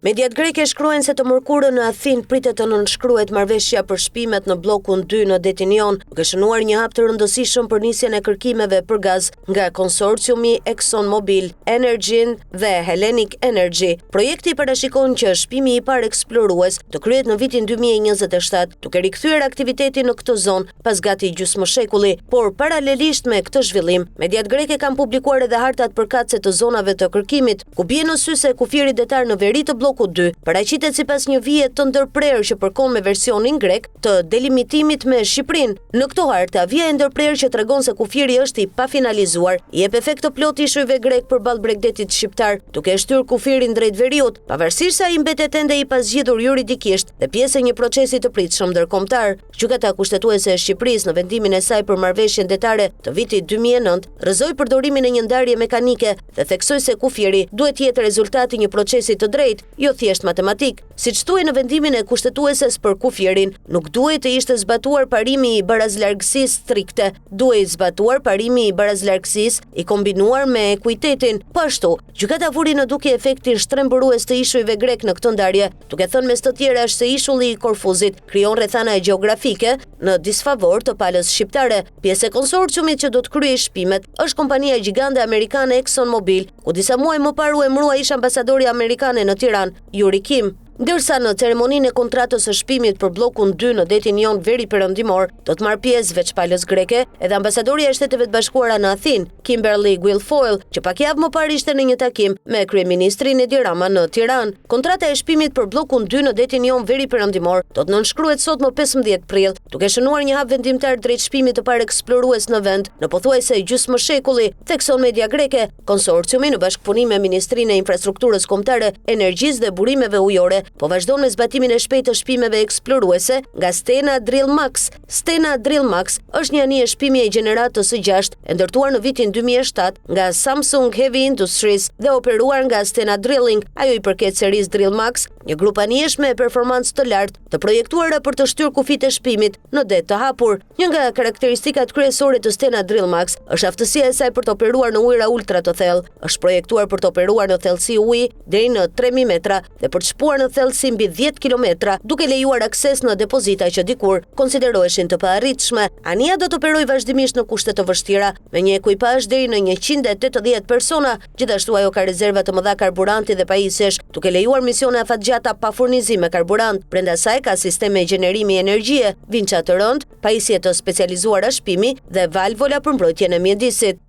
Mediat greke shkruajnë se të mërkurën në Athinë pritet të nënshkruhet marrëveshja për shpimet në bllokun 2 në detin jon, duke shënuar një hap të rëndësishëm për nisjen e kërkimeve për gaz nga konsorciumi ExxonMobil, Energyn dhe Hellenic Energy. Projekti parashikon që shpimi i parë eksplorues të kryhet në vitin 2027, duke rikthyer aktivitetin në këtë zonë pas gati gjysmëshekulli, por paralelisht me këtë zhvillim, mediat greke kanë publikuar edhe hartat përkatëse të zonave të kërkimit, ku bie në sy se kufiri detar në veri të bllokut 2 paraqitet sipas një vije të ndërprerë që përkon me versionin grek të delimitimit me Shqipërinë. Në këtë hartë, vija e ndërprerë që tregon se kufiri është i pafinalizuar, i jep efekt të plotë ishujve grek përballë Bregdetit shqiptar, duke shtyr kufirin drejt veriut, pavarësisht se ai mbetet ende i pazgjedhur juridikisht dhe pjesë e një procesi të pritshëm ndërkombëtar. Gjykata kushtetuese e Shqipërisë në vendimin e saj për marrëveshjen detare të vitit 2009 rrëzoi përdorimin e një ndarje mekanike dhe theksoi se kufiri duhet të jetë rezultati i një procesi të drejtë, jo thjesht matematik. Siç thuhej në vendimin e kushtetueses për kufirin, nuk duhet të ishte zbatuar parimi i barazlargësisë strikte, duhet zbatuar parimi i barazlargësisë i kombinuar me ekuitetin. Po ashtu, gjykata vuri në dukje efektin shtrembërues të ishujve grek në këtë ndarje, duke thënë mes të tjerash se ishulli i Korfuzit krijon rrethana gjeografike në disfavor të palës shqiptare. Pjesë e konsorciumit që do të kryejë shpimet është kompania gjigande amerikane ExxonMobil, ku disa muaj më parë u emërua ish ambasadori amerikane në Tiranë, Yuri Kim. Ndërsa në ceremoninë e kontratës së shpimit për bllokun 2 në detin jon veri perëndimor, do të marrë pjesë veç palës greke edhe ambasadoria e Shteteve të Bashkuara në Athinë, Kimberly Guilfoyle, që pak javë më parë ishte në një takim me kryeministrin Edi Rama në Tiranë. Kontrata e shpimit për bllokun 2 në detin jon veri perëndimor do të nënshkruhet sot më 15 prill, duke shënuar një hap vendimtar drejt shpimit të parë eksplorues në vend në pothuajse gjysmëshekulli, thekson media greke. Konsorciumi në bashkëpunim me Ministrinë e Infrastrukturës Kombëtare, Energjisë dhe Burimeve Ujore po vazhdon me zbatimin e shpejtë të shpimeve eksploruese nga Stena Drill Max. Stena Drill Max është një anije shpimi e gjeneratës së 6 e ndërtuar në vitin 2007 nga Samsung Heavy Industries dhe operuar nga Stena Drilling. Ajo i përket serisë Drill Max, një grup anijesh me performancë të lartë, të projektuara për të shtyr kufit e shpimit në det të hapur. Një nga karakteristikat kryesore të Stena Drill Max është aftësia e saj për të operuar në ujëra ultra të thellë. Është projektuar për të operuar në thellësi uji deri në 3000 metra dhe për të shpuar në thellësi mbi 10 kilometra, duke lejuar akses në depozita që dikur konsideroheshin të paarritshme. Anija do të operojë vazhdimisht në kushte të vështira, me një ekuipazh deri në 180 persona. Gjithashtu ajo ka rezerva të mëdha karburanti dhe pajisjesh, duke lejuar misione afatgjata pa furnizim me karburant. Brenda saj ka sisteme gjenerimi energjie, vinça të rënd, pajisje të specializuara shpimi dhe valvola për mbrojtjen e mjedisit.